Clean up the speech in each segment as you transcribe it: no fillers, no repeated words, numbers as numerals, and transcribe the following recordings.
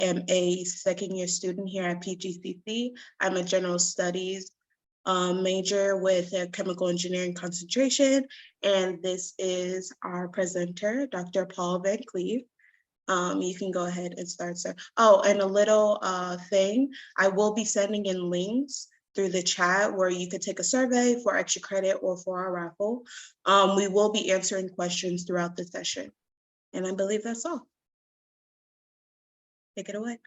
am a second-year student here at PGCC. I'm a general studies major with a chemical engineering concentration, and this is our presenter, Dr. Paul Van Cleef. You can go ahead and start, sir. Oh, and a little thing, I will be sending in links through the chat where you could take a survey for extra credit or for our raffle. We will be answering questions throughout the session. And I believe that's all. Take it away.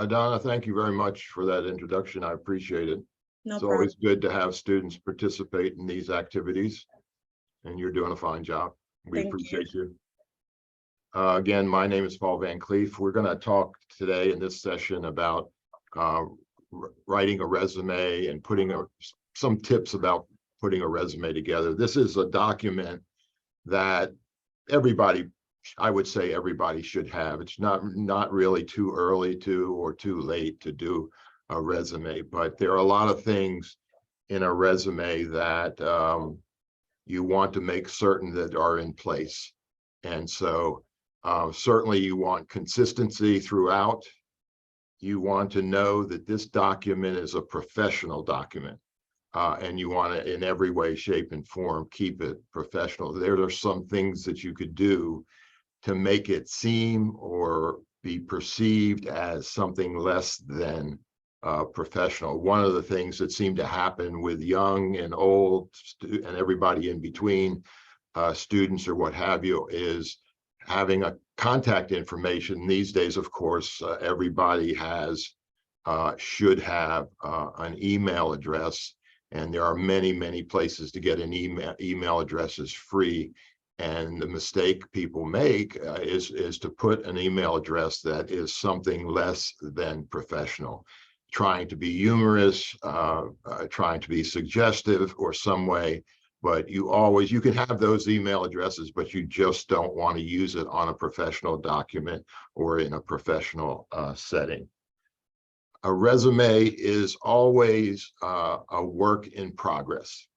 Donna, thank you very much for that introduction. I appreciate it. No It's problem. always good to have students participate in these activities, and you're doing a fine job. We Thank appreciate you. Again, my name is Paul Van Cleef. We're going to talk today in this session about writing a resume and putting some tips about putting a resume together. This is a document that everybody, I would say everybody should have. It's not really too early to or too late to do a resume, but there are a lot of things in a resume that you want to make certain that are in place. And so certainly you want consistency throughout. You want to know that this document is a professional document, and you want to, in every way, shape, and form, keep it professional. There are some things that you could do to make it seem or be perceived as something less than professional. One of the things that seemed to happen with young and old and everybody in between, students or what have you, is having a contact information. These days, of course, everybody should have an email address, and there are many places to get an email address is free. And the mistake people make is to put an email address that is something less than professional, trying to be humorous, trying to be suggestive or some way. But you can have those email addresses, but you just don't want to use it on a professional document or in a professional setting. A resume is always a work in progress.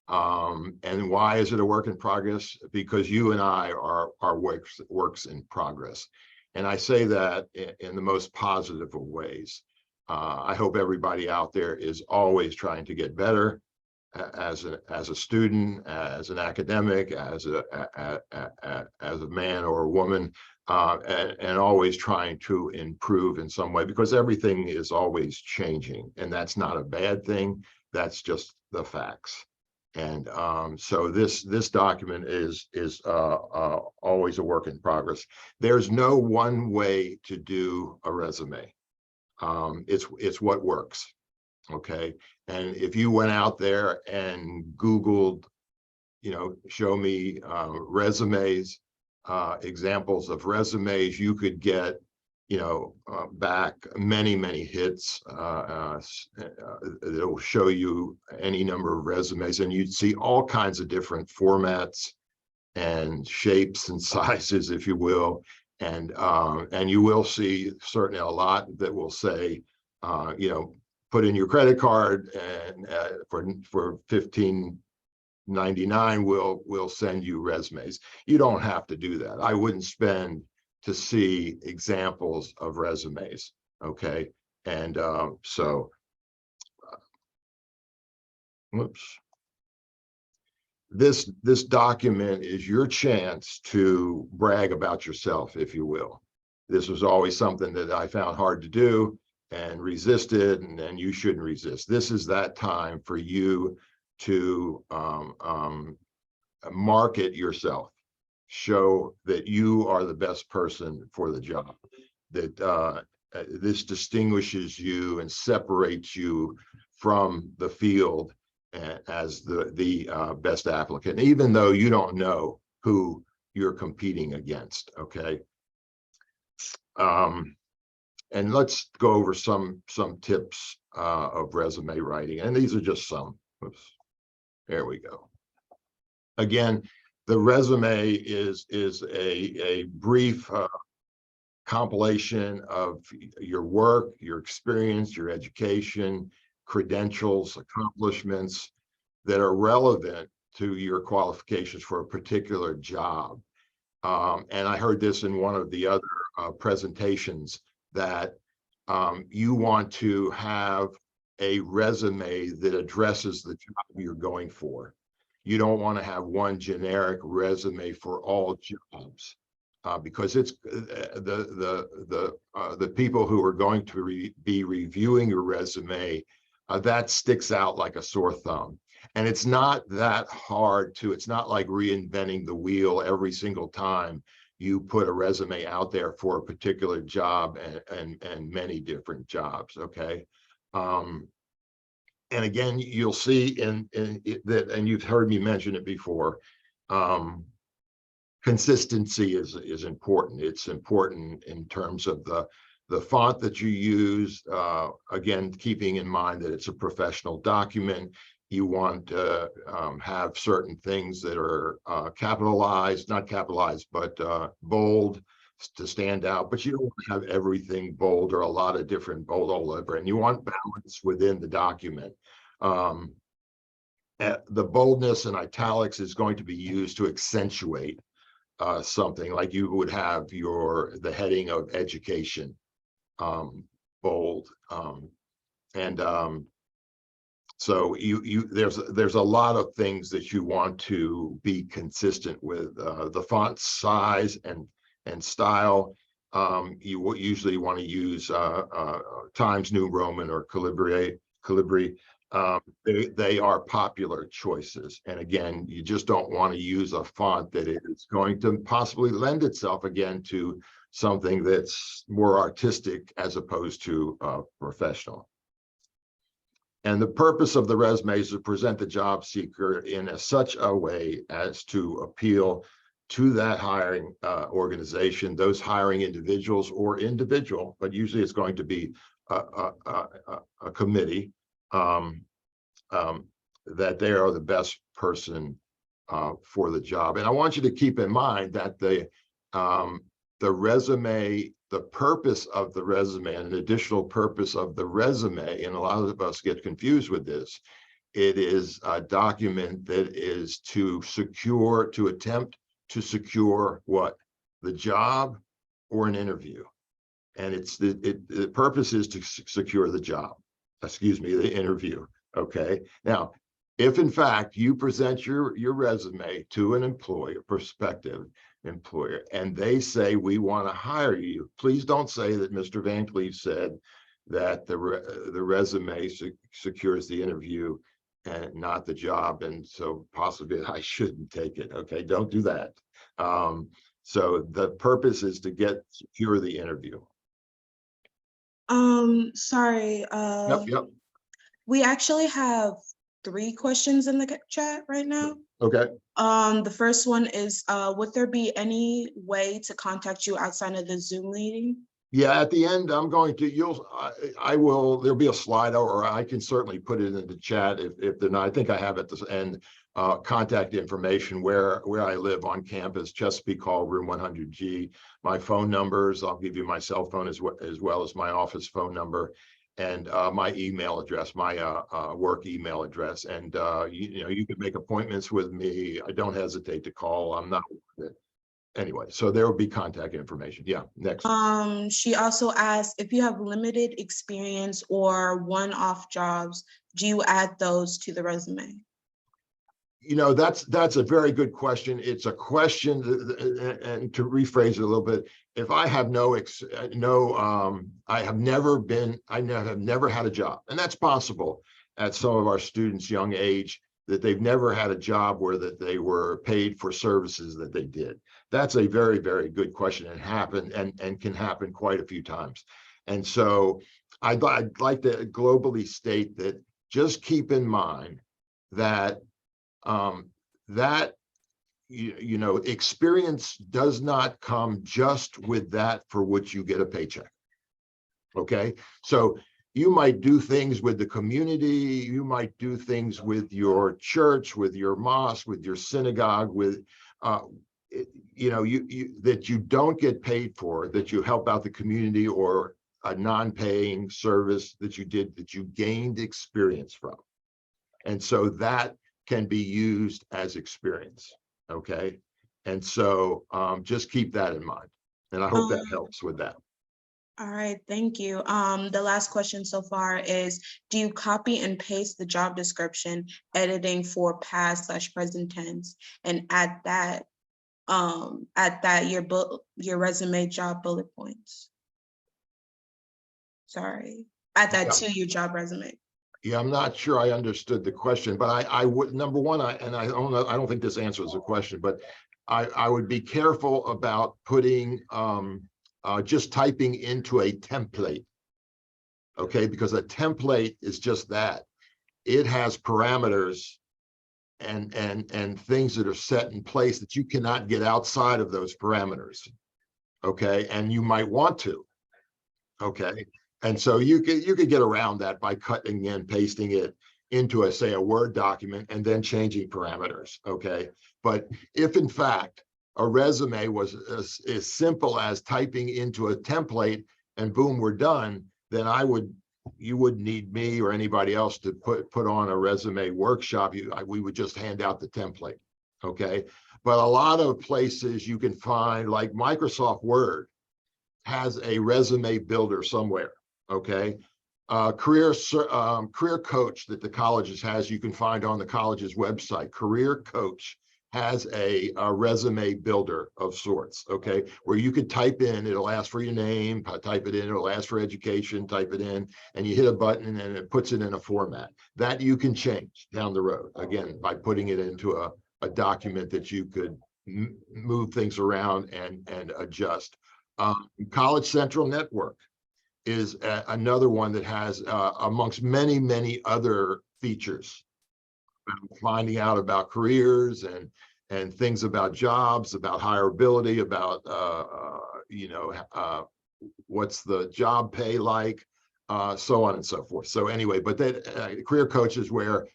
And why is it a work in progress? Because you and I are works in progress. And I say that in the most positive of ways. I hope everybody out there is always trying to get better as a student, as an academic, as a man or a woman, and always trying to improve in some way, because everything is always changing, and that's not a bad thing. That's just the facts. And so this document is always a work in progress. There's no one way to do a resume. It's what works. Okay. And if you went out there and Googled, show me resumes, examples of resumes, you could get, back many hits. It'll show you any number of resumes, and you'd see all kinds of different formats and shapes and sizes, if you will. And you will see certainly a lot that will say, put in your credit card, and for $15.99 we'll send you resumes. You don't have to do that. I wouldn't spend to see examples of resumes. Okay. And whoops. This document is your chance to brag about yourself, if you will. This was always something that I found hard to do and resisted, and you shouldn't resist. This is that time for you to market yourself, show that you are the best person for the job, that this distinguishes you and separates you from the field as the best applicant, even though you don't know who you're competing against. Okay. And let's go over some tips of resume writing, and these are just some. Oops. There we go. Again, the resume is a brief compilation of your work, your experience, your education, credentials, accomplishments that are relevant to your qualifications for a particular job. And I heard this in one of the other presentations, that you want to have a resume that addresses the job you're going for. You don't want to have one generic resume for all jobs, because it's the people who are going to be reviewing your resume, that sticks out like a sore thumb. And it's not that hard to, it's not like reinventing the wheel every single time you put a resume out there for a particular job, and many different jobs, okay? And again, you'll see in that, and you've heard me mention it before, consistency is important. It's important in terms of the font that you use. Again, keeping in mind that it's a professional document. You want to have certain things that are capitalized, not capitalized, but bold to stand out. But you don't want to have everything bold or a lot of different bold all over. And you want balance within the document. The boldness and italics is going to be used to accentuate something, like you would have the heading of education, bold, and so there's a lot of things that you want to be consistent with. The font size and style, you usually want to use Times New Roman or Calibri. They are popular choices. And again, you just don't want to use a font that is going to possibly lend itself again to something that's more artistic as opposed to professional. And the purpose of the resume is to present the job seeker in such a way as to appeal to that hiring organization, those hiring individuals or individual, but usually it's going to be a committee, that they are the best person for the job. And I want you to keep in mind that the resume, the purpose of the resume, and an additional purpose of the resume, and a lot of us get confused with this, it is a document that is to attempt to secure what? The job or an interview. And the purpose is to secure the job, the interview. Okay. Now, if in fact you present your resume to an employer, prospective employer, and they say, we want to hire you, please don't say that Mr. Van Cleef said that the resume secures the interview and not the job, and so possibly I shouldn't take it. Okay, don't do that. So the purpose is to secure the interview. Sorry. Yep. We actually have 3 questions in the chat right now. Okay. The first one is, would there be any way to contact you outside of the Zoom meeting? Yeah, at the end, I'm going to, there'll be a slide, or I can certainly put it in the chat if they're not. I think I have at the end, contact information where I live on campus, Chesapeake Hall, room 100G. My phone numbers, I'll give you my cell phone as well as my office phone number, and my email address, my work email address. And you can make appointments with me. I don't hesitate to call. I'm not. Anyway, so there will be contact information. Yeah, next. She also asked, if you have limited experience or one-off jobs, do you add those to the resume? That's a very good question. It's a question, and to rephrase it a little bit, if I have I have never had a job, and that's possible at some of our students' young age, that they've never had a job where that they were paid for services that they did. That's a very, very good question, and can happen quite a few times. And so I'd like to globally state that just keep in mind that experience does not come just with that for which you get a paycheck. Okay, so you might do things with the community, you might do things with your church, with your mosque, with your synagogue, with that you don't get paid for, that you help out the community, or a non-paying service that you did that you gained experience from. And so that can be used as experience. Okay. And so just keep that in mind. And I hope that helps with that. All right, thank you. The last question so far is, do you copy and paste the job description, editing for past/present tense, and add that your resume job bullet points? Sorry, add that to your job resume. Yeah, I'm not sure I understood the question, but I would, number one, I don't think this answers the question, but I would be careful about putting just typing into a template. Okay, because a template is just that. It has parameters and things that are set in place that you cannot get outside of those parameters. Okay, and you might want to. Okay, and so you could get around that by cutting and pasting it into a, say, a Word document and then changing parameters. Okay, but if in fact a resume was as simple as typing into a template and boom, we're done, then you wouldn't need me or anybody else to put on a resume workshop. We would just hand out the template. Okay, but a lot of places you can find, like Microsoft Word has a resume builder somewhere. Okay, career coach that the colleges has, you can find on the college's website. Career coach has a resume builder of sorts, okay, where you could type in, it'll ask for your name, type it in, it'll ask for education, type it in, and you hit a button and it puts it in a format that you can change down the road, again, by putting it into a document that you could move things around and adjust. College Central Network is another one that has, amongst many other features, finding out about careers and things about jobs, about hireability, about what's the job pay like, so on and so forth. So anyway, but that career coach is where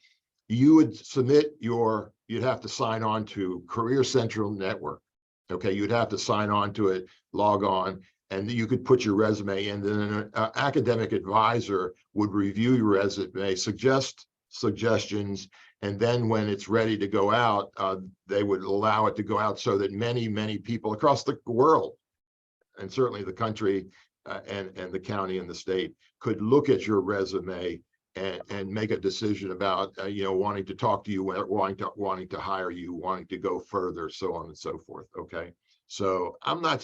you would submit you'd have to sign on to Career Central Network. Okay, you'd have to sign on to it, log on, and you could put your resume in. Then an academic advisor would review your resume, suggest suggestions, and then when it's ready to go out, they would allow it to go out so that many people across the world, and certainly the country and the county and the state, could look at your resume and make a decision about wanting to talk to you, wanting to hire you, wanting to go further, so on and so forth. Okay, so I'm not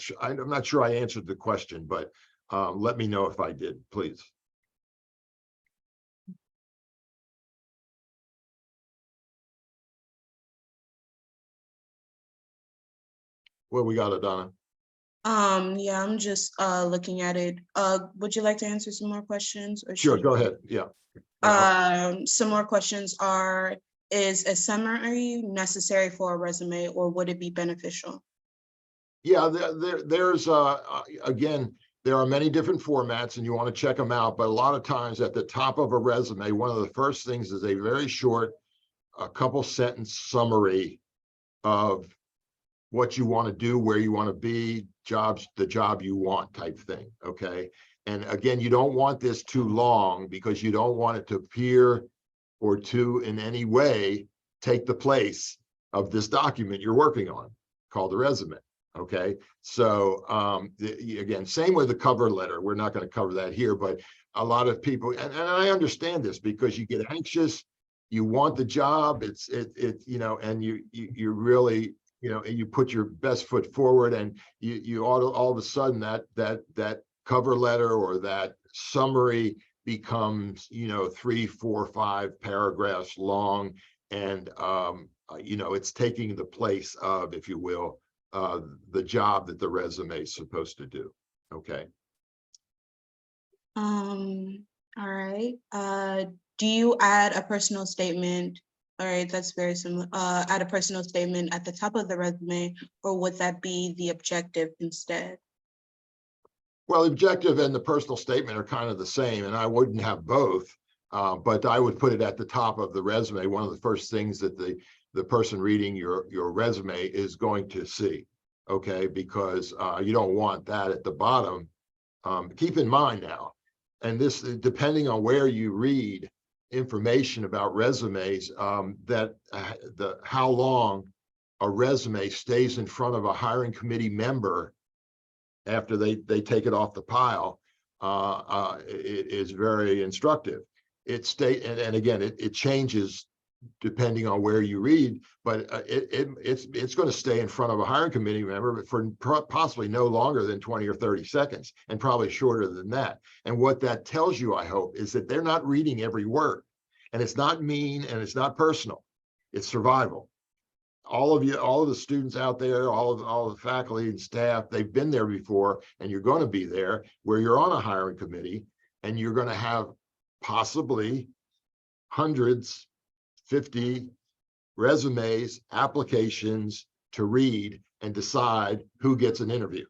sure I answered the question, but let me know if I did, please. Well, we got it, Donna. Yeah, I'm just looking at it. Would you like to answer some more questions, or sure, go ahead? Yeah. Some more questions are, is a summary necessary for a resume, or would it be beneficial? Yeah, there's again, there are many different formats and you want to check them out, but a lot of times at the top of a resume, one of the first things is a very short, a couple sentence summary of what you want to do, where you want to be, the job you want type thing. Okay, and again, you don't want this too long because you don't want it to appear or to in any way take the place of this document you're working on called the resume. Okay, so again, same with the cover letter. We're not going to cover that here, but a lot of people, and I understand this, because you get anxious, you want the job, and you really, you put your best foot forward, and you all of a sudden that cover letter or that summary becomes 3, 4, 5 paragraphs long, and it's taking the place of, if you will, the job that the resume is supposed to do. Okay. All right. Do you add a personal statement? All right, that's very similar. Add a personal statement at the top of the resume, or would that be the objective instead? Well, the objective and the personal statement are kind of the same, and I wouldn't have both, but I would put it at the top of the resume. One of the first things that the person reading your resume is going to see. Okay, because you don't want that at the bottom. Keep in mind now, and this, depending on where you read information about resumes, that how long a resume stays in front of a hiring committee member after they take it off the pile, it is very instructive. And again, it changes depending on where you read, but it's going to stay in front of a hiring committee member for possibly no longer than 20 or 30 seconds, and probably shorter than that. And what that tells you, I hope, is that they're not reading every word, and it's not mean and it's not personal. It's survival. All of the students out there, all of the faculty and staff, they've been there before, and you're going to be there where you're on a hiring committee, and you're going to have possibly hundreds, 50 resumes, applications to read and decide who gets an interview.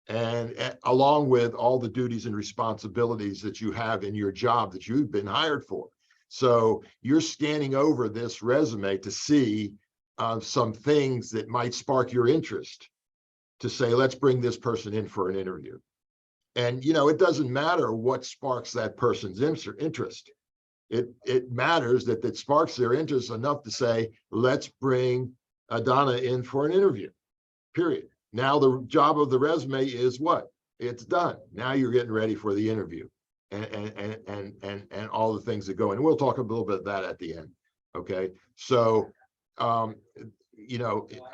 And along with all the duties and responsibilities that you have in your job that you've been hired for. So you're scanning over this resume to see some things that might spark your interest, to say, let's bring this person in for an interview. And, it doesn't matter what sparks that person's interest. It matters that it sparks their interest enough to say, let's bring Donna in for an interview, period. Now the job of the resume is what? It's done. Now you're getting ready for the interview and all the things that go in. And we'll talk a little bit of that at the end. Okay. So,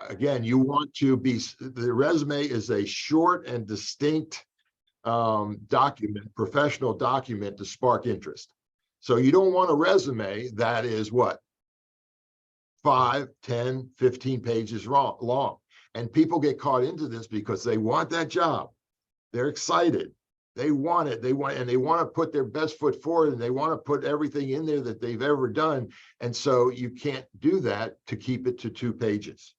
again, you want to be, the resume is a short and distinct document, professional document to spark interest. So you don't want a resume that is what? 5, 10, 15 pages long. And people get caught into this because they want that job. They're excited. They want it. They want to put their best foot forward, and they want to put everything in there that they've ever done. And so you can't do that to keep it to 2 pages,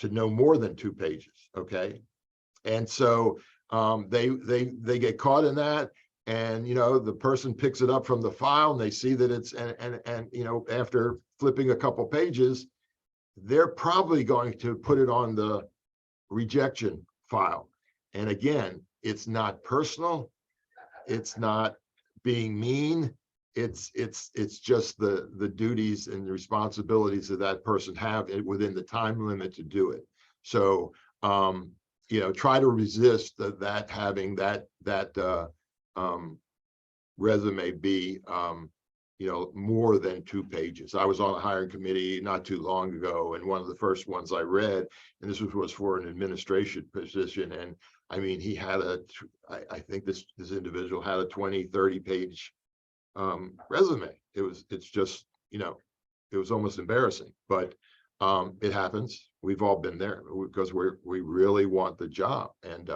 to no more than 2 pages. Okay. And so they get caught in that. And, the person picks it up from the file, and they see that it's, and after flipping a couple pages, they're probably going to put it on the rejection file. And again, it's not personal. It's not being mean. It's just the duties and the responsibilities that that person have within the time limit to do it. So, try to resist that having that resume be more than 2 pages. I was on a hiring committee not too long ago, and one of the first ones I read, and this was for an administration position, and I mean, he had I think this individual had a 20, 30 page resume. It's just, it was almost embarrassing, but it happens. We've all been there because we really want the job. And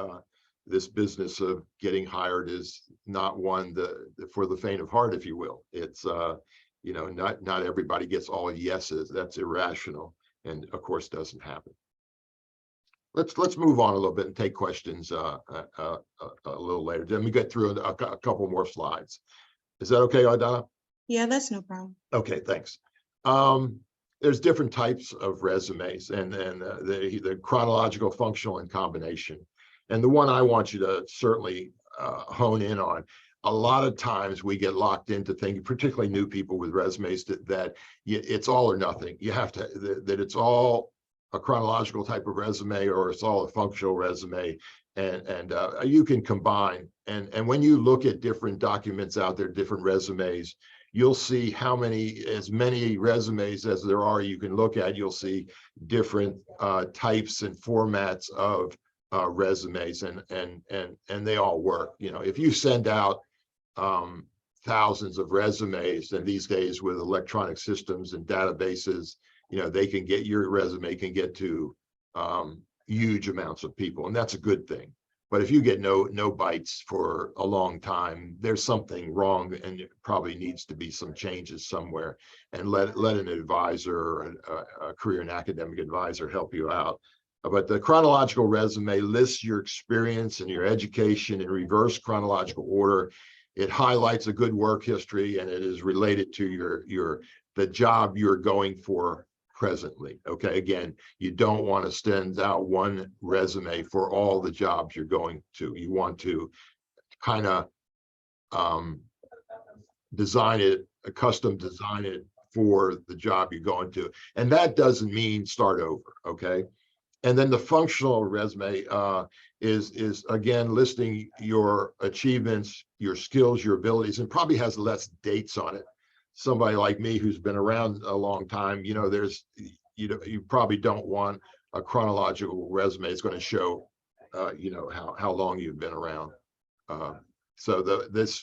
this business of getting hired is not one for the faint of heart, if you will. It's, not everybody gets all yeses. That's irrational, and of course doesn't happen. Let's move on a little bit and take questions a little later. Then we get through a couple more slides. Is that okay, Donna? Yeah, that's no problem. Okay, thanks. There's different types of resumes, and the chronological, functional, and combination. And the one I want you to certainly hone in on, a lot of times we get locked into thinking, particularly new people with resumes, that it's all or nothing. You have to, that it's all a chronological type of resume, or it's all a functional resume, and you can combine. And when you look at different documents out there, different resumes, you'll see as many resumes as there are you can look at. You'll see different types and formats of resumes, and they all work. If you send out thousands of resumes, and these days with electronic systems and databases, they can get, your resume can get to huge amounts of people, and that's a good thing. But if you get no bites for a long time, there's something wrong, and it probably needs to be some changes somewhere. And let an advisor, or a career and academic advisor, help you out. But the chronological resume lists your experience and your education in reverse chronological order. It highlights a good work history, and it is related to the job you're going for presently. Okay, again, you don't want to send out one resume for all the jobs you're going to. You want to kind of design it, custom design it for the job you're going to. And that doesn't mean start over, okay? And then the functional resume is again listing your achievements, your skills, your abilities, and probably has less dates on it. Somebody like me who's been around a long time, you probably don't want a chronological resume. It's going to show, how long you've been around. So this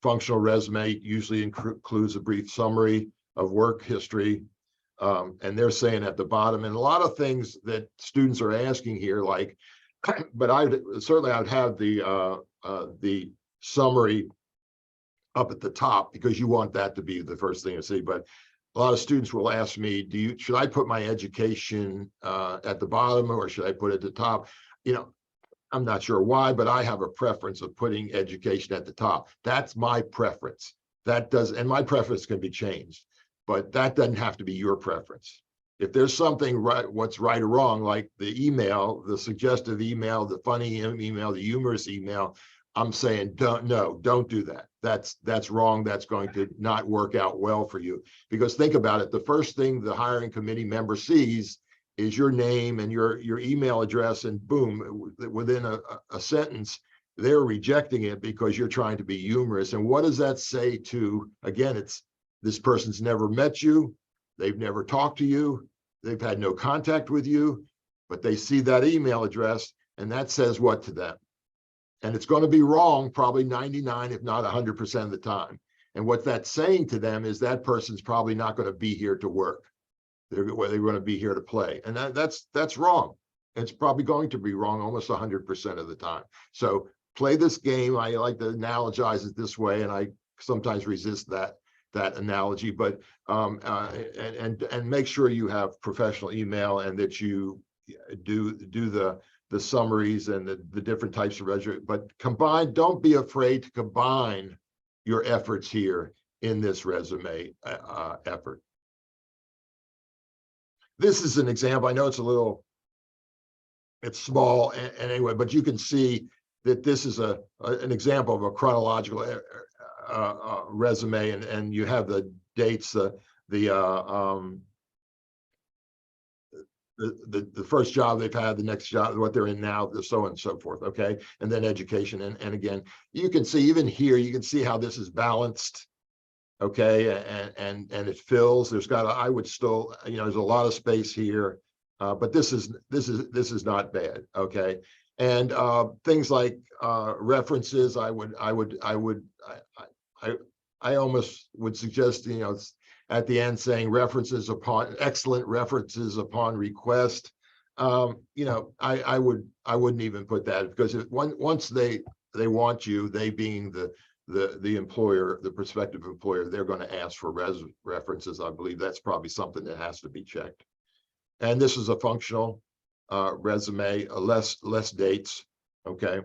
functional resume usually includes a brief summary of work history. And they're saying at the bottom, and a lot of things that students are asking here, like, but I'd have the summary up at the top, because you want that to be the first thing to see. But a lot of students will ask me, should I put my education at the bottom, or should I put it at the top? I'm not sure why, but I have a preference of putting education at the top. That's my preference. And my preference can be changed, but that doesn't have to be your preference. If there's something right, what's right or wrong, like the email, the suggestive email, the funny email, the humorous email, I'm saying don't do that. That's wrong. That's going to not work out well for you. Because think about it, the first thing the hiring committee member sees is your name and your email address, and boom, within a sentence, they're rejecting it because you're trying to be humorous. And what does that say to, again, it's this person's never met you, they've never talked to you, they've had no contact with you, but they see that email address, and that says what to them? And it's going to be wrong probably 99, if not 100% of the time. And what that's saying to them is that person's probably not going to be here to work. They're going to be here to play. And that's wrong. It's probably going to be wrong almost 100% of the time. So play this game. I like to analogize it this way, and I sometimes resist that analogy, but and make sure you have professional email, and that you do the summaries and the different types of resume, but don't be afraid to combine your efforts here in this resume effort. This is an example. I know it's small and anyway, but you can see that this is an example of a chronological resume, and you have the dates, the first job they've had, the next job, what they're in now, so on and so forth, okay? And then education, and again, you can see even here, you can see how this is balanced, okay? And it fills. I would still, there's a lot of space here, but this is not bad, okay? And things like references, I almost would suggest, at the end saying excellent references upon request. I wouldn't even put that, because once they want you, they being the employer, the prospective employer, they're going to ask for references. I believe that's probably something that has to be checked. And this is a functional resume, less dates, okay?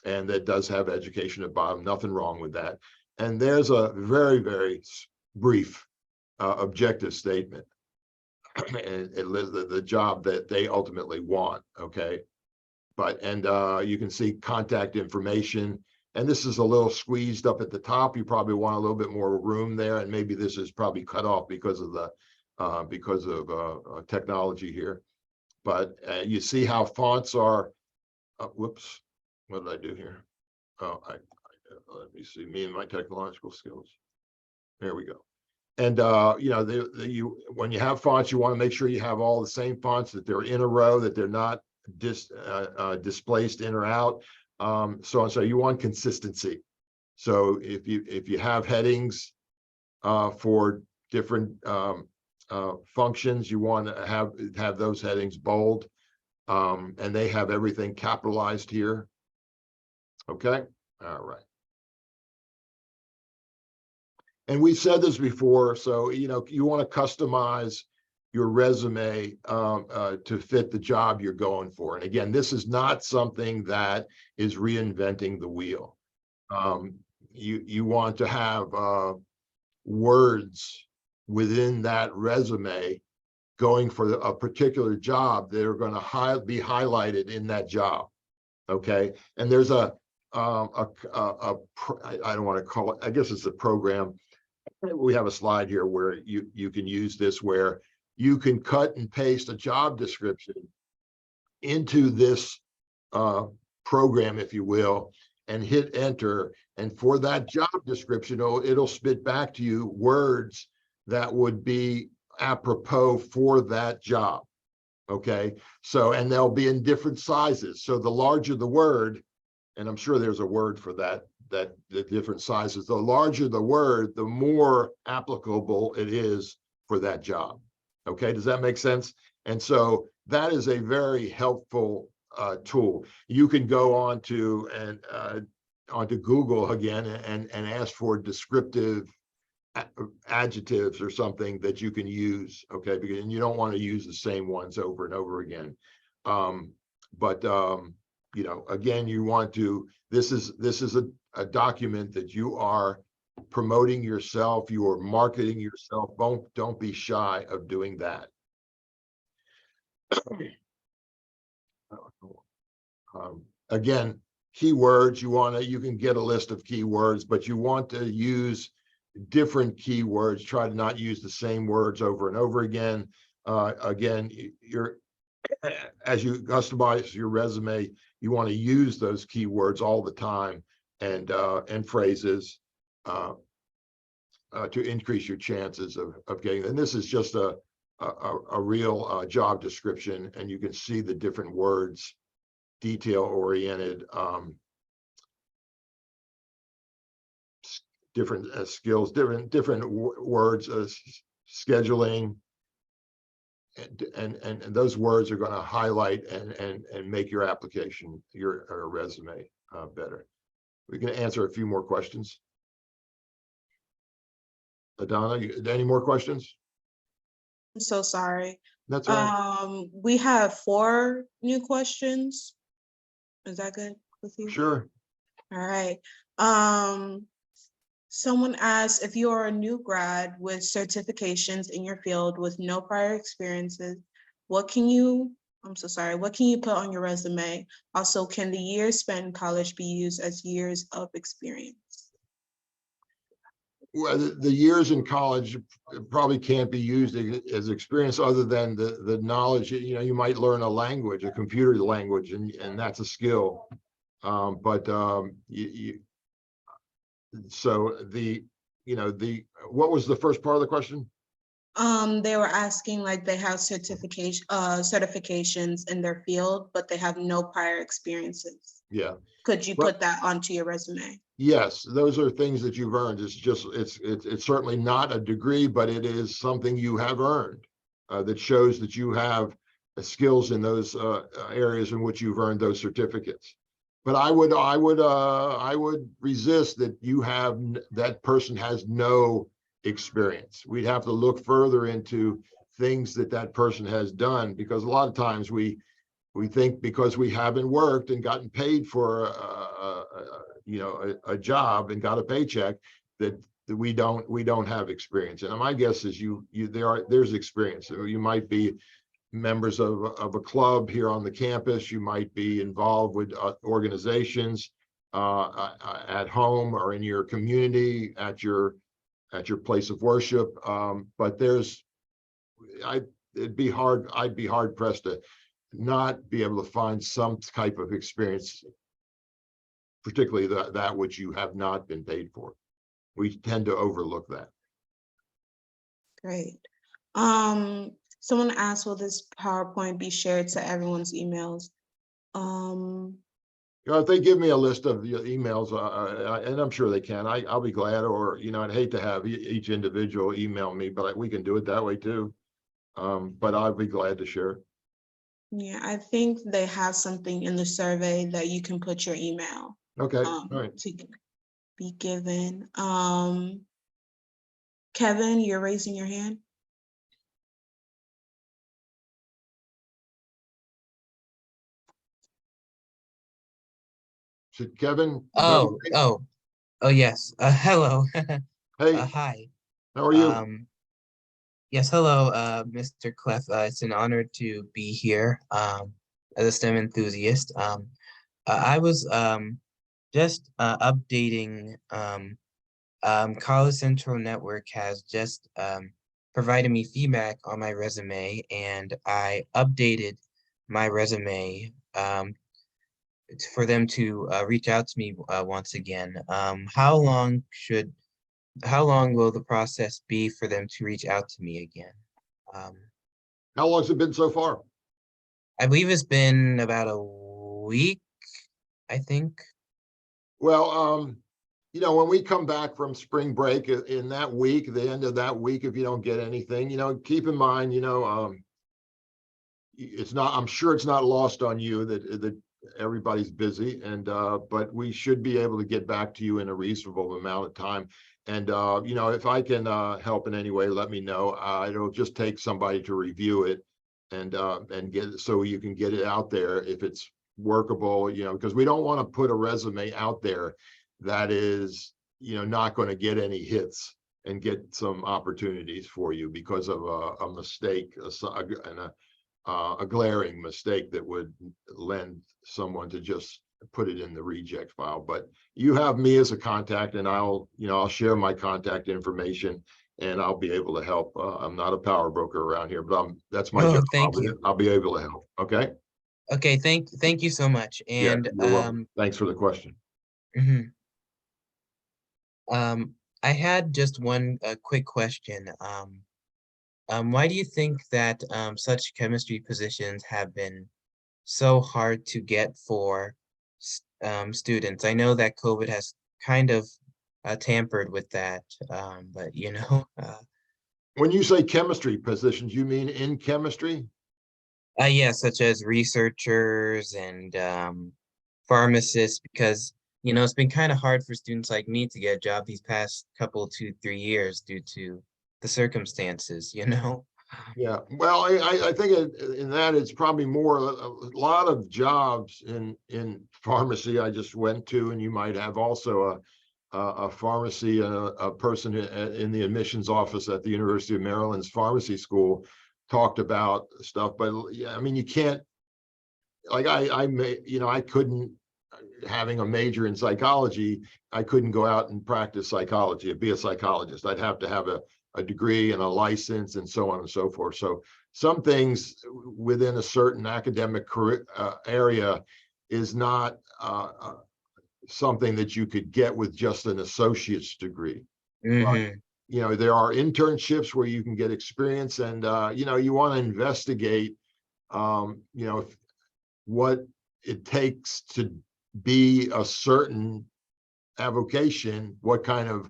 And that does have education at bottom, nothing wrong with that. And there's a very, very brief objective statement, and it lists the job that they ultimately want, okay? You can see contact information, and this is a little squeezed up at the top. You probably want a little bit more room there, and maybe this is probably cut off because of technology here. But you see how fonts are, whoops, what did I do here? Oh, let me see, me and my technological skills. There we go. And when you have fonts, you want to make sure you have all the same fonts, that they're in a row, that they're not displaced in or out. So you want consistency. So if you have headings for different functions, you want to have those headings bold, and they have everything capitalized here. Okay, all right. And we've said this before, so you want to customize your resume to fit the job you're going for. And again, this is not something that is reinventing the wheel. You want to have words within that resume going for a particular job that are going to be highlighted in that job, okay? And there's a I don't want to call it, I guess it's a program. We have a slide here where you can use this, where you can cut and paste a job description into this program, if you will, and hit enter. And for that job description, it'll spit back to you words that would be apropos for that job. Okay, so, and they'll be in different sizes. So the larger the word, and I'm sure there's a word for that, the different sizes, the larger the word, the more applicable it is for that job. Okay, does that make sense? And so that is a very helpful tool. You can go on to onto Google again and ask for descriptive adjectives or something that you can use. Okay, because, and you don't want to use the same ones over and over again. You know, again, you want to, this is a document that you are promoting yourself, you are marketing yourself. Don't be shy of doing that. Again, keywords, you can get a list of keywords, but you want to use different keywords. Try to not use the same words over and over again. Again, as you customize your resume, you want to use those keywords all the time, and phrases to increase your chances of getting. And this is just a real job description, and you can see the different words, detail-oriented, different skills, different words, scheduling, and those words are going to highlight and make your application, your resume better. We can answer a few more questions. Adana, any more questions? I'm so sorry. That's all right. We have 4 new questions. Is that good with you? Sure. All right. Someone asked, if you are a new grad with certifications in your field with no prior experiences, what can you put on your resume? Also, can the years spent in college be used as years of experience? Well, the years in college probably can't be used as experience, other than the knowledge. You know, you might learn a language, a computer language, and that's a skill. So what was the first part of the question? They were asking, like, they have certifications in their field, but they have no prior experiences. Yeah. Could you put that onto your resume? Yes, those are things that you've earned. It's certainly not a degree, but it is something you have earned that shows that you have skills in those areas in which you've earned those certificates. But I would resist that that person has no experience. We'd have to look further into things that person has done, because a lot of times we think because we haven't worked and gotten paid for a job and got a paycheck that we don't have experience. And my guess is there's experience. You might be members of a club here on the campus. You might be involved with organizations at home or in your community, at your place of worship. But I'd be hard pressed to not be able to find some type of experience, particularly that which you have not been paid for. We tend to overlook that. Great. Someone asked, will this PowerPoint be shared to everyone's emails? If they give me a list of the emails, and I'm sure they can, I'll be glad. Or, I'd hate to have each individual email me, but we can do it that way too. But I'll be glad to share. Yeah, I think they have something in the survey that you can put your email. Okay, all right. To be given. Kevin, you're raising your hand. So Kevin? Oh, yes. Hello. Hey, hi. how are you? Yes, hello, Mr. Cleef. It's an honor to be here as a STEM enthusiast. I was just updating. College Central Network has just provided me feedback on my resume, and I updated my resume for them to reach out to me once again. How long will the process be for them to reach out to me again? Um, How long's it been so far? I believe it's been about a week, I think. Well, when we come back from spring break in that week, the end of that week, if you don't get anything, keep in mind, it's not, I'm sure it's not lost on you that everybody's busy, and but we should be able to get back to you in a reasonable amount of time. And if I can help in any way, let me know. It'll just take somebody to review it and get it so you can get it out there if it's workable, because we don't want to put a resume out there that is, not going to get any hits and get some opportunities for you because of a mistake and a glaring mistake that would lend someone to just put it in the reject file. But you have me as a contact, and I'll share my contact information, and I'll be able to help. I'm not a power broker around here, but that's my Oh, job. thank you. I'll be able to help. Okay. Okay, thank you so much. Yeah, And you're welcome. Thanks for the question. mhm. I had just one quick question. Why do you think that such chemistry positions have been so hard to get for students? I know that COVID has kind of tampered with that, but When you say chemistry positions, you mean in chemistry? yeah, such as researchers and pharmacists, because it's been kind of hard for students like me to get a job these past couple, 2, 3 years due to the circumstances. Yeah, well, I think in that it's probably more a lot of jobs in pharmacy I just went to, and you might have also a pharmacy, a person in the admissions office at the University of Maryland's pharmacy school talked about stuff. But yeah, I mean, you can't, like I couldn't, having a major in psychology, I couldn't go out and practice psychology and be a psychologist. I'd have to have a degree and a license and so on and so forth. So some things within a certain academic career, area is not something that you could get with just an associate's degree. But Mm-hmm. there are internships where you can get experience, and you want to investigate what it takes to be a certain avocation, what kind of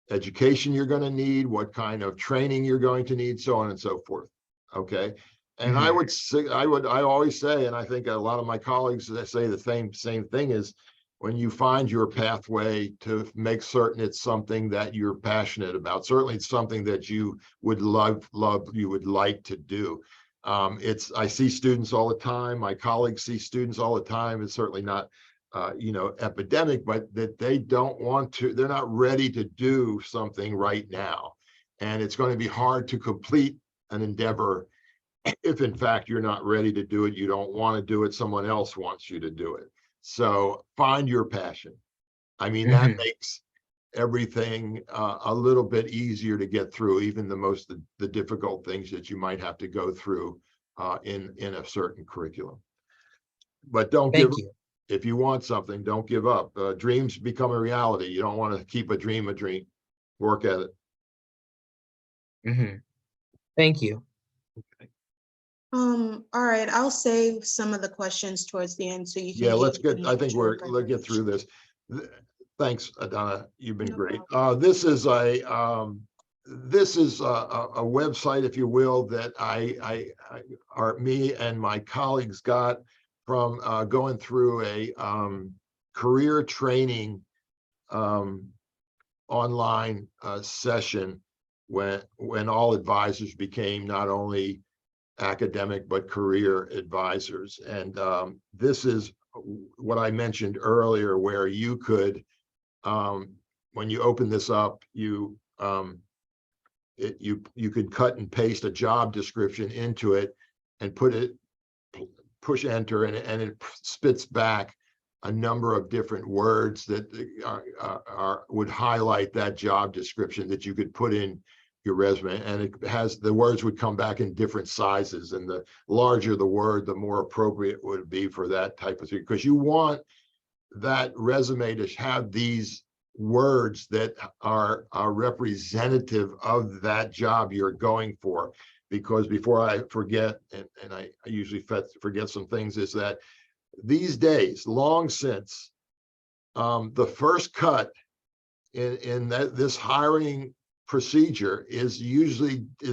education you're going to need, what kind of training you're going to need, so on and so forth. Okay. And I would say, I always say, and I think a lot of my colleagues that say the same thing, is when you find your pathway, to make certain it's something that you're passionate about. Certainly it's something that you would love, you would like to do. I see students all the time. My colleagues see students all the time. It's certainly not, epidemic, but that they don't want to, they're not ready to do something right now. And it's going to be hard to complete an endeavor if in fact you're not ready to do it, you don't want to do it, someone else wants you to do it. So find your passion. I mean, that makes everything a little bit easier to get through, even the difficult things that you might have to go through in a certain curriculum. But don't give Thank you. if you want something, don't give up. Dreams become a reality. You don't want to keep a dream a dream. Work at it. Thank you. All right, I'll save some of the questions towards the end so you can. Yeah, let's get, I think your let's get through this. Thanks, Adana. You've been No great. This is a website, if you will, that me and my colleagues got from going through a career training online session when all advisors became not only academic but career advisors. And this is what I mentioned earlier, where you could, when you open this up, you could cut and paste a job description into it and push enter, and it spits back a number of different words that would highlight that job description that you could put in your resume, and it has, the words would come back in different sizes, and the larger the word, the more appropriate it would be for that type of thing, because you want that resume to have these words that are representative of that job you're going for. Because before I forget, and I usually forget some things, is that these days, long since, the first cut in this hiring procedure is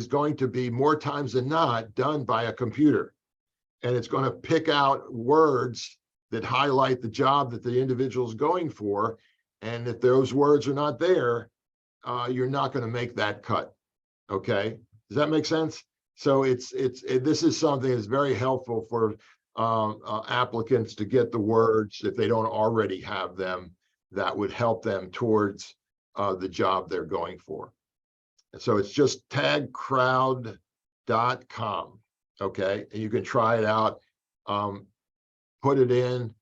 going to be more times than not done by a computer, and it's going to pick out words that highlight the job that the individual is going for, and if those words are not there, you're not going to make that cut. Okay, does that make sense? So this is something that's very helpful for applicants to get the words, if they don't already have them, that would help them towards the job they're going for. So it's just tagcrowd.com. Okay, and you can try it out, put it in,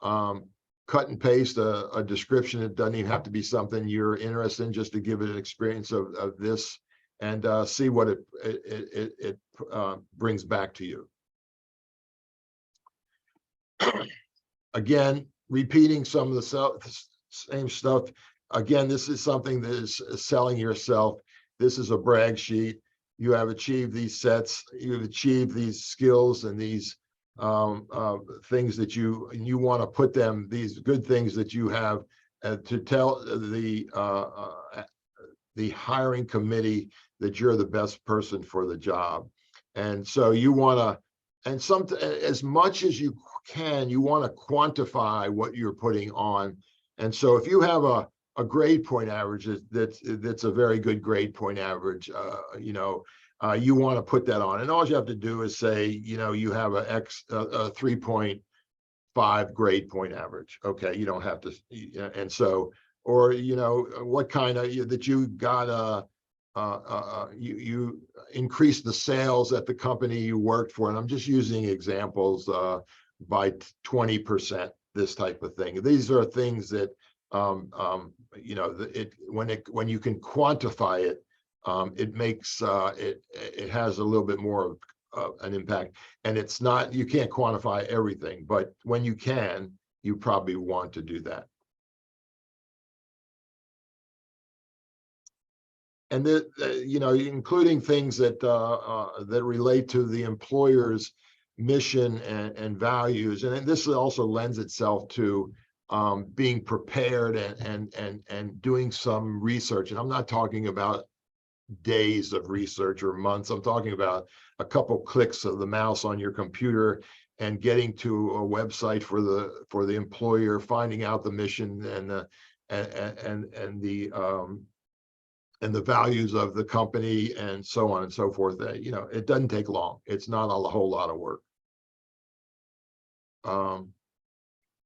cut and paste a description. It doesn't even have to be something you're interested in, just to give it an experience of this, and see what it brings back to you. Again, repeating some of the same stuff. Again, this is something that is selling yourself. This is a brag sheet. You have achieved these sets. You've achieved these skills and these things that you want to put them, these good things that you have, to tell the hiring committee that you're the best person for the job. And so you want to, and as much as you can, you want to quantify what you're putting on. And so if you have a grade point average that's a very good grade point average, you want to put that on, and all you have to do is say, you have a 3.5 grade point average. Okay, you don't have to, and so, or what kind of, that you got you increase the sales at the company you worked for, and I'm just using examples, by 20%, this type of thing. These are things that when you can quantify it, it makes it has a little bit more of an impact. And it's not, you can't quantify everything, but when you can, you probably want to do that. And including things that that relate to the employer's mission and values. And this also lends itself to being prepared and doing some research. And I'm not talking about days of research or months. I'm talking about a couple clicks of the mouse on your computer and getting to a website for the employer, finding out the mission and the values of the company, and so on and so forth. It doesn't take long. It's not a whole lot of work.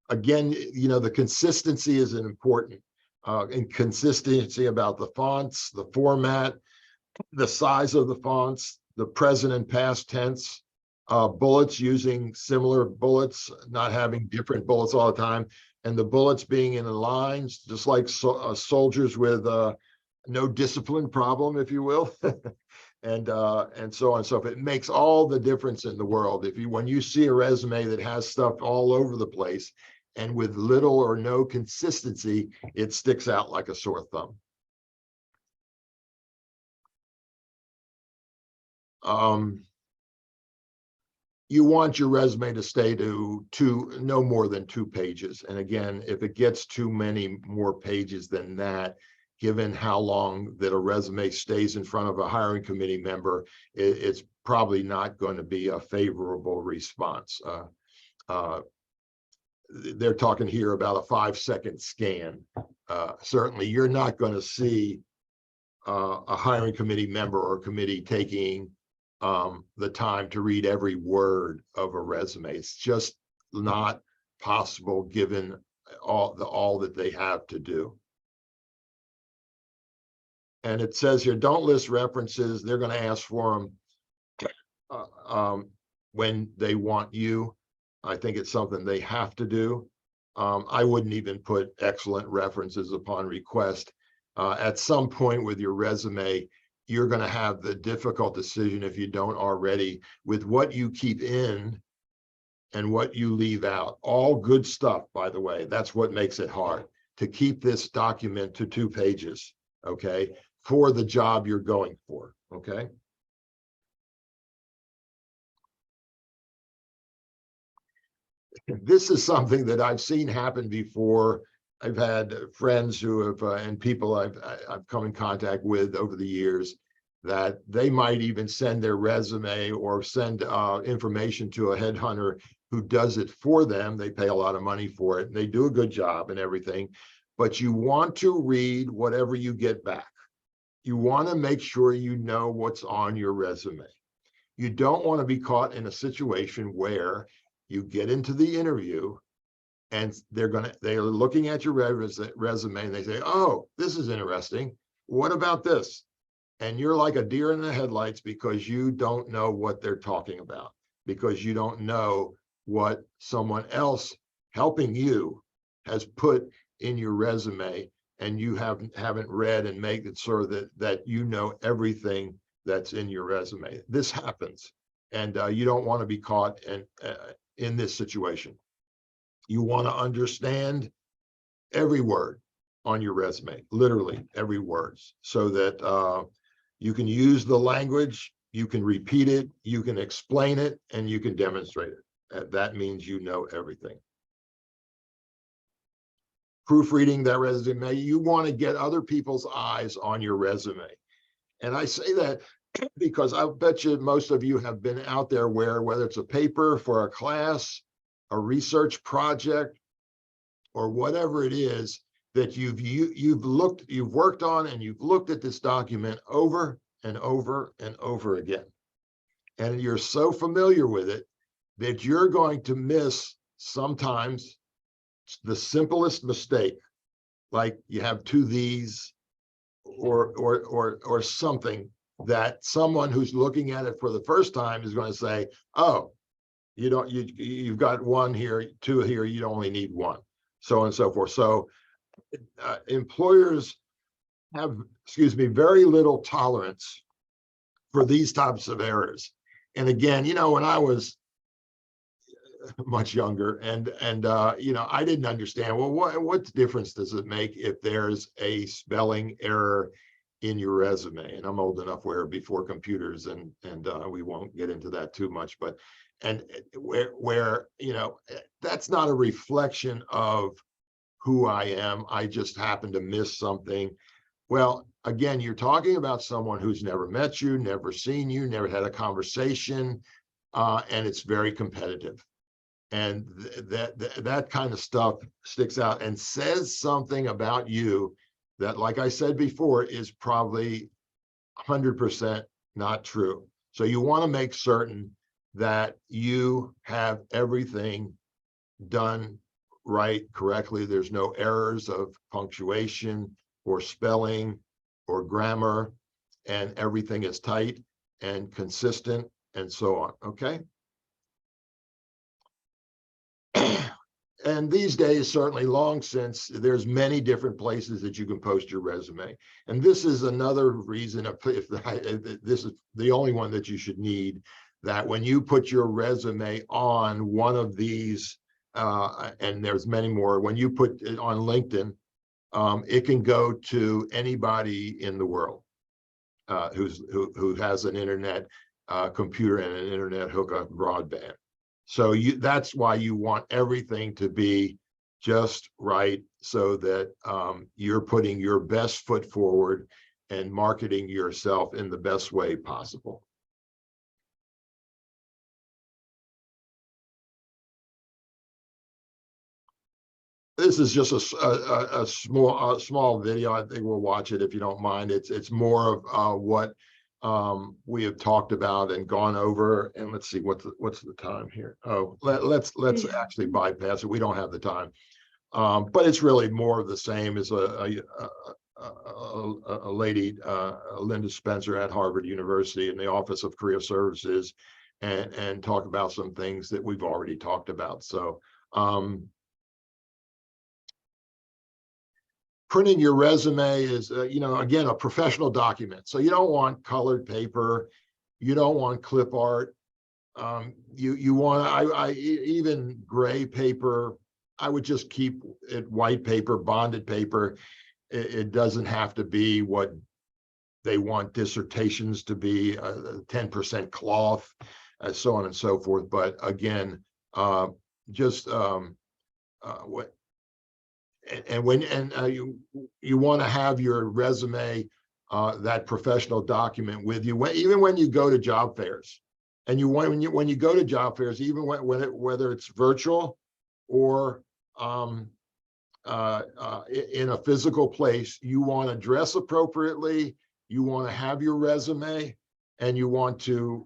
Again, the consistency is important. And consistency about the fonts, the format, the size of the fonts, the present and past tense, bullets, using similar bullets, not having different bullets all the time, and the bullets being in lines, just like soldiers with no discipline problem, if you will. and so on. So if it makes all the difference in the world, when you see a resume that has stuff all over the place and with little or no consistency, it sticks out like a sore thumb. You want your resume to stay to no more than 2 pages. And again, if it gets too many more pages than that, given how long that a resume stays in front of a hiring committee member, it's probably not going to be a favorable response. They're talking here about a 5-second scan. Certainly, you're not going to see a hiring committee member or committee taking the time to read every word of a resume. It's just not possible given all that they have to do. And it says here, don't list references. They're going to ask for them when they want you. I think it's something they have to do. I wouldn't even put excellent references upon request. At some point with your resume, you're going to have the difficult decision, if you don't already, with what you keep in and what you leave out. All good stuff, by the way. That's what makes it hard to keep this document to 2 pages, okay, for the job you're going for, okay? This is something that I've seen happen before. I've had friends who have, and people I've come in contact with over the years, that they might even send their resume or send information to a headhunter who does it for them. They pay a lot of money for it, and they do a good job and everything. But you want to read whatever you get back. You want to make sure you know what's on your resume. You don't want to be caught in a situation where you get into the interview and they're looking at your resume and they say, oh, this is interesting. What about this? And you're like a deer in the headlights because you don't know what they're talking about, because you don't know what someone else helping you has put in your resume, and you haven't read and make it sure that you know everything that's in your resume. This happens, and you don't want to be caught in this situation. You want to understand every word on your resume, literally every word, so that you can use the language, you can repeat it, you can explain it, and you can demonstrate it. That means you know everything. Proofreading that resume, you want to get other people's eyes on your resume. And I say that because I bet you most of you have been out there where, whether it's a paper for a class, a research project, or whatever it is that you've worked on, and you've looked at this document over and over and over again. And you're so familiar with it that you're going to miss sometimes the simplest mistake, like you have 2 these or something that someone who's looking at it for the first time is going to say, oh, you've got 1 here, 2 here, you only need 1, so on and so forth. So employers have, very little tolerance for these types of errors. And again, when I was much younger, and I didn't understand, well, what difference does it make if there's a spelling error in your resume? And I'm old enough where before computers, and we won't get into that too much, but where that's not a reflection of who I am. I just happen to miss something. Well, again, you're talking about someone who's never met you, never seen you, never had a conversation, and it's very competitive. And that kind of stuff sticks out and says something about you that, like I said before, is probably 100% not true. So you want to make certain that you have everything done right, correctly. There's no errors of punctuation or spelling or grammar, and everything is tight and consistent and so on, okay? And these days, certainly long since, there's many different places that you can post your resume. And this is another reason, if this is the only one that you should need, that when you put your resume on one of these, and there's many more, when you put it on LinkedIn, it can go to anybody in the world who has an internet computer and an internet hookup, broadband. So that's why you want everything to be just right, so that you're putting your best foot forward and marketing yourself in the best way possible. This is just a small video. I think we'll watch it if you don't mind. It's more of what we have talked about and gone over. And let's see, what's the time here? Oh, let's actually bypass it. We don't have the time. But it's really more of the same as a lady, Linda Spencer at Harvard University in the Office of Career Services, and talk about some things that we've already talked about. So printing your resume is, again, a professional document. So you don't want colored paper. You don't want clip art. You want, even gray paper, I would just keep it white paper, bonded paper. It doesn't have to be what they want dissertations to be, 10% cloth, so on and so forth. But again, just what, and when you want to have your resume, that professional document with you even when you go to job fairs, and when you go to job fairs, even whether it's virtual or in a physical place, you want to dress appropriately. You want to have your resume, and you want to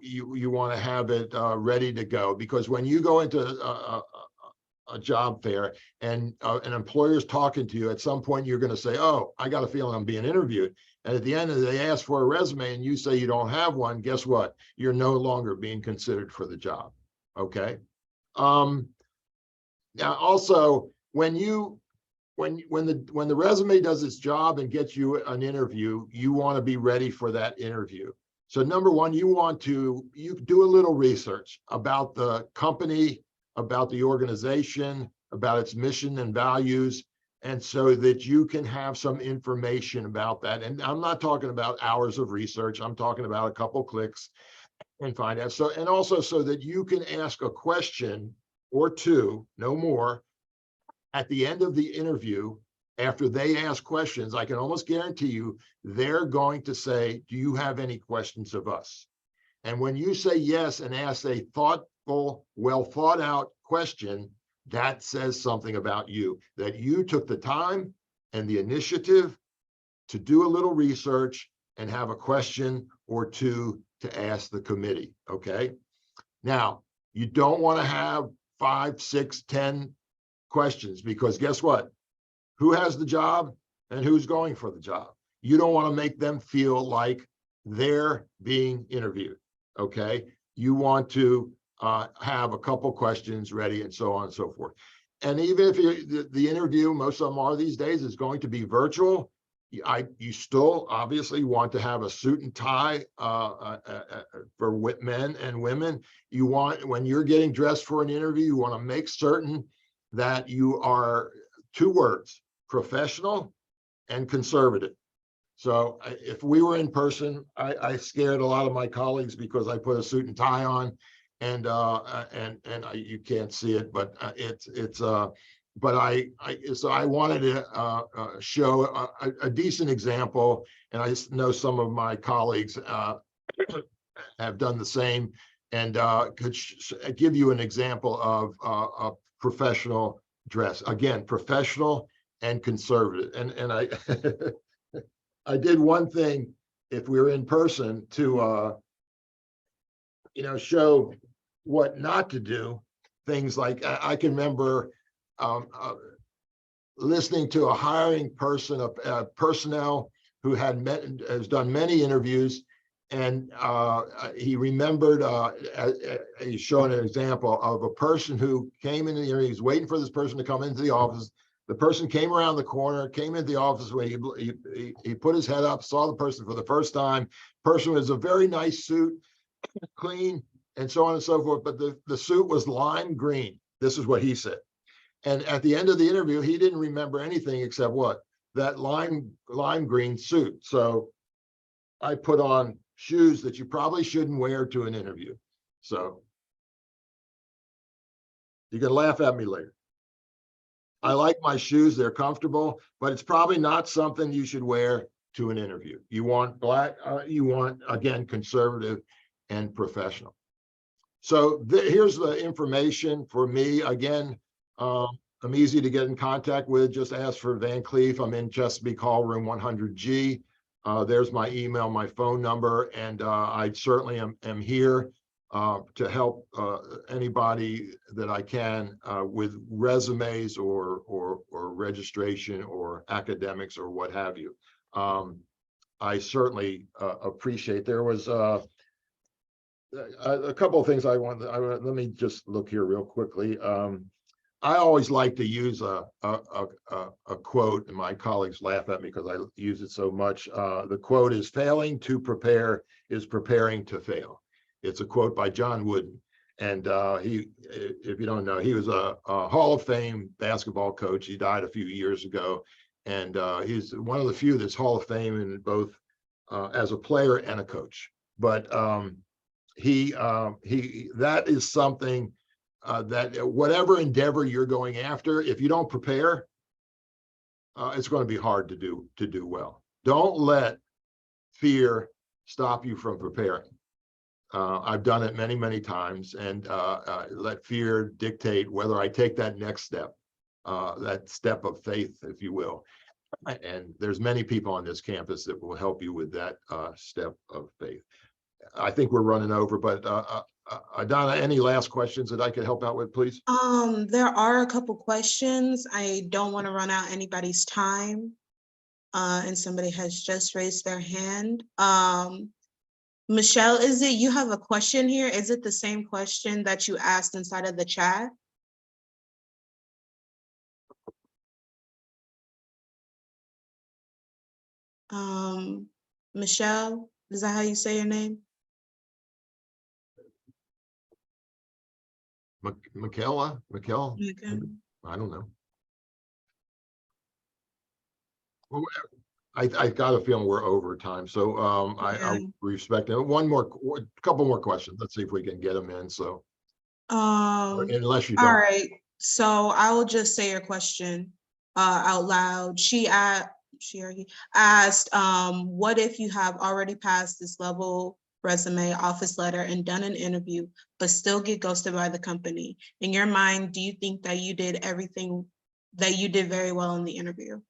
have it ready to go, because when you go into a job fair and an employer is talking to you, at some point you're going to say, oh, I got a feeling I'm being interviewed. And at the end of the day, they ask for a resume and you say you don't have one. Guess what? You're no longer being considered for the job. Okay. Now also, when the resume does its job and gets you an interview, you want to be ready for that interview. So number one, you do a little research about the company, about the organization, about its mission and values, and so that you can have some information about that. And I'm not talking about hours of research. I'm talking about a couple clicks and find out. So, and also so that you can ask a question or two, no more, at the end of the interview. After they ask questions, I can almost guarantee you they're going to say, do you have any questions of us? And when you say yes and ask a thoughtful, well thought out question, that says something about you, that you took the time and the initiative to do a little research and have a question or two to ask the committee. Okay. Now, you don't want to have 5, 6, 10 questions, because guess what? Who has the job and who's going for the job? You don't want to make them feel like they're being interviewed. Okay. You want to have a couple questions ready and so on and so forth. And even if the interview, most of them are these days, is going to be virtual, you still obviously want to have a suit and tie for men and women. You want, when you're getting dressed for an interview, you want to make certain that you are, 2 words, professional and conservative. So if we were in person, I scared a lot of my colleagues because I put a suit and tie on, and you can't see it, but so I wanted to show a decent example, and I know some of my colleagues have done the same, and could give you an example of a professional dress. Again, professional and conservative. And I I did one thing, if we were in person, to show what not to do. Things like, I can remember listening to a hiring person, a personnel who has done many interviews, and he remembered, he's showing an example of a person who came in the interview. He's waiting for this person to come into the office. The person came around the corner, came into the office where he put his head up, saw the person for the first time. Person was a very nice suit, clean, and so on and so forth. But the suit was lime green. This is what he said. And at the end of the interview, he didn't remember anything except what? That lime green suit. So I put on shoes that you probably shouldn't wear to an interview. So you can laugh at me later. I like my shoes, they're comfortable, but it's probably not something you should wear to an interview. You want black, you want, again, conservative and professional. So here's the information for me. Again, I'm easy to get in contact with. Just ask for Van Cleef. I'm in Chesapeake Hall, room 100G. There's my email, my phone number, and I certainly am here to help anybody that I can with resumes or registration or academics or what have you. I certainly appreciate. There was a couple of things I wanted. Let me just look here real quickly. I always like to use a quote, and my colleagues laugh at me because I use it so much. The quote is, "Failing to prepare is preparing to fail." It's a quote by John Wooden. And he, if you don't know, he was a Hall of Fame basketball coach. He died a few years ago. And he's one of the few that's Hall of Fame in both as a player and a coach. But that is something that whatever endeavor you're going after, if you don't prepare, it's going to be hard to do well. Don't let fear stop you from preparing. I've done it many, many times, and let fear dictate whether I take that next step, that step of faith, if you will. And there's many people on this campus that will help you with that step of faith. I think we're running over, but Donna, any last questions that I could help out with, please? There are a couple questions. I don't want to run out anybody's time. And somebody has just raised their hand. Michelle, is it you have a question here? Is it the same question that you asked inside of the chat? Michelle, is that how you say your name? Michaela? Okay. I don't know. Well, I got a feeling we're over time, so I respect it. Couple more questions. Let's see if we can get them in. So, unless you don't. All right. So I will just say your question out loud. She already asked, what if you have already passed this level resume, office letter, and done an interview, but still get ghosted by the company? In your mind, do you think that you did everything, that you did very well in the interview?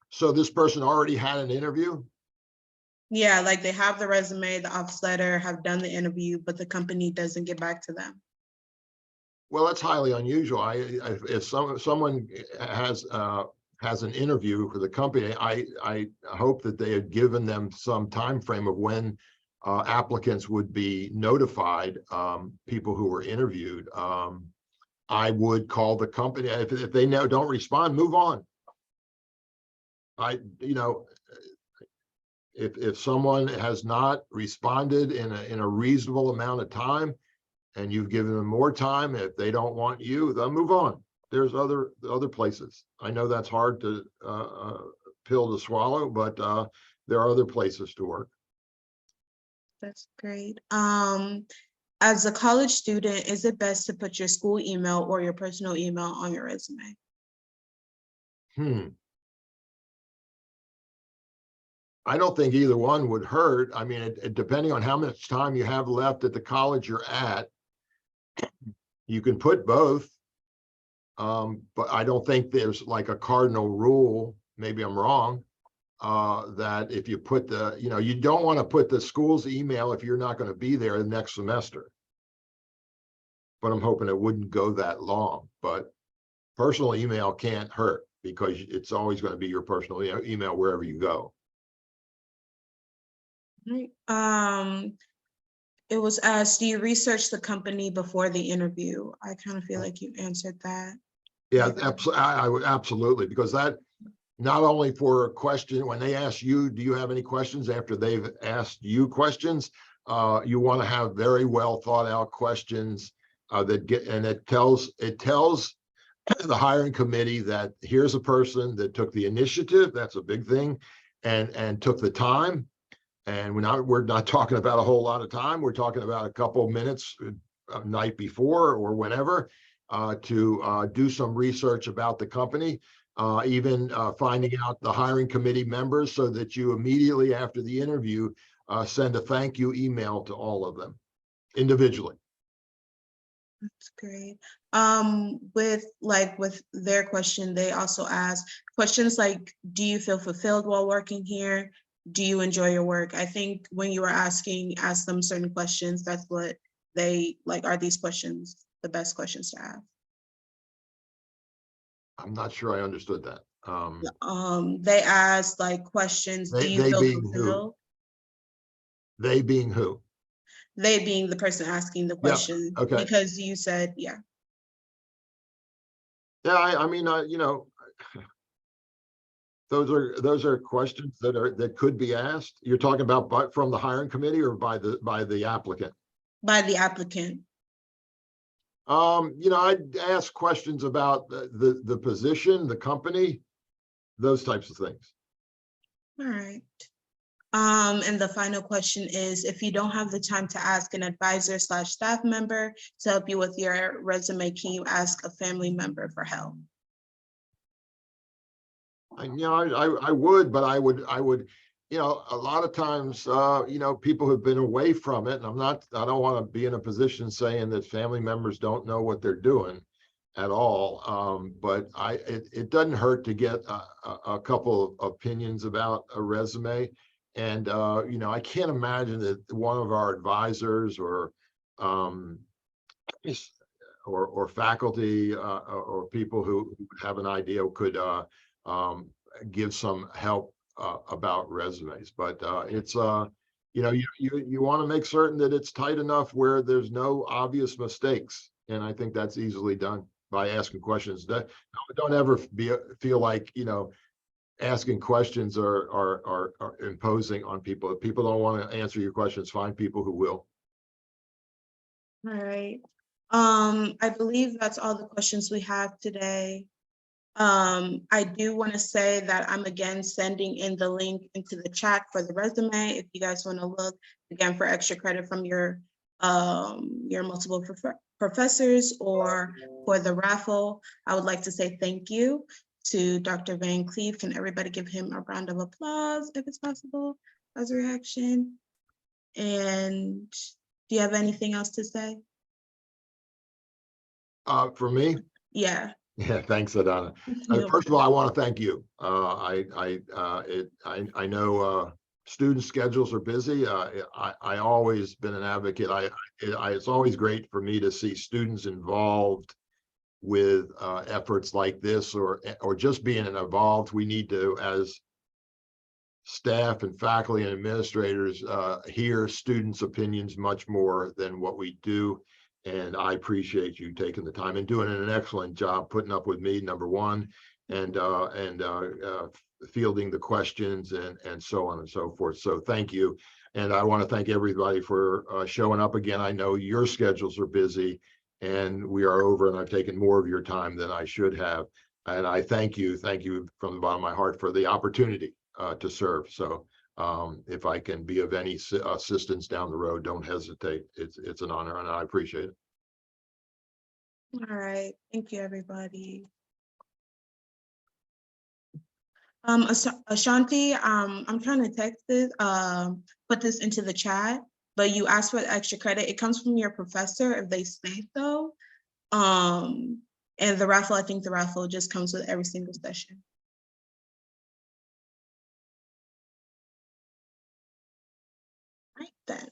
So this person already had an interview? Yeah, like they have the resume, the office letter, have done the interview, but the company doesn't get back to them. Well, that's highly unusual. If someone has an interview for the company, I hope that they had given them some time frame of when applicants would be notified, people who were interviewed. I would call the company. If they now don't respond, move on. If someone has not responded in a reasonable amount of time, and you've given them more time, if they don't want you, they'll move on. There's other places. I know that's hard to pill to swallow, but there are other places to work. That's great. As a college student, is it best to put your school email or your personal email on your resume? I don't think either one would hurt. I mean, depending on how much time you have left at the college you're at, you can put both. But I don't think there's like a cardinal rule, maybe I'm wrong, that if you put you don't want to put the school's email if you're not going to be there the next semester. But I'm hoping it wouldn't go that long. But personal email can't hurt because it's always going to be your personal email wherever you go. Right. It was asked, do you research the company before the interview? I kind of feel like you answered that. Yeah, I would absolutely, because that not only for a question, when they ask you, do you have any questions after they've asked you questions, you want to have very well thought out questions it tells the hiring committee that here's a person that took the initiative. That's a big thing, and took the time. And we're not talking about a whole lot of time. We're talking about a couple minutes a night before or whenever to do some research about the company, even finding out the hiring committee members so that you immediately after the interview send a thank you email to all of them individually. That's great. With their question, they also ask questions like, do you feel fulfilled while working here? Do you enjoy your work? I think when you were ask them certain questions, that's what they like. Are these questions the best questions to ask? I'm not sure I understood that. They asked like questions. Do you feel fulfilled? They being who? They being the person asking the question. Yeah, okay. Because you said, yeah. Yeah, I mean, you know, those are questions that could be asked. You're talking about from the hiring committee or by the applicant? By the applicant. You know, I'd ask questions about the position, the company, those types of things. All right. And the final question is, if you don't have the time to ask an advisor / staff member to help you with your resume, can you ask a family member for help? You know, I would, but I would, you know, a lot of times, you know, people have been away from it, and I don't want to be in a position saying that family members don't know what they're doing at all. But it doesn't hurt to get a couple of opinions about a resume. And, you know, I can't imagine that one of our advisors um, or faculty or people who have an idea could give some help about resumes. But it's you know, you want to make certain that it's tight enough where there's no obvious mistakes, and I think that's easily done by asking questions. Don't ever feel like, you know, asking questions are imposing on people. If people don't want to answer your questions, find people who will. All right. I believe that's all the questions we have today. I do want to say that I'm again sending in the link into the chat for the resume. If you guys want to look again for extra credit from your multiple professors or for the raffle, I would like to say thank you to Dr. Van Cleef. Can everybody give him a round of applause if it's possible as a reaction? And do you have anything else to say? For me? Yeah. Yeah, thanks, Adana. No. First of all, I want to thank you. I know student schedules are busy. I always been an advocate. It's always great for me to see students involved with efforts like this, or just being involved. We need to, as staff and faculty and administrators, hear students' opinions much more than what we do. And I appreciate you taking the time and doing an excellent job putting up with me, number one, and fielding the questions and so on and so forth. So thank you. And I want to thank everybody for showing up again. I know your schedules are busy and we are over, and I've taken more of your time than I should have. And I thank you from the bottom of my heart for the opportunity to serve. So if I can be of any assistance down the road, don't hesitate. It's an honor, and I appreciate it. All right. Thank you, everybody. Ashanti, I'm trying to text this, put this into the chat, but you asked for extra credit. It comes from your professor if they say so. And the raffle, I think the raffle just comes with every single session. Right then.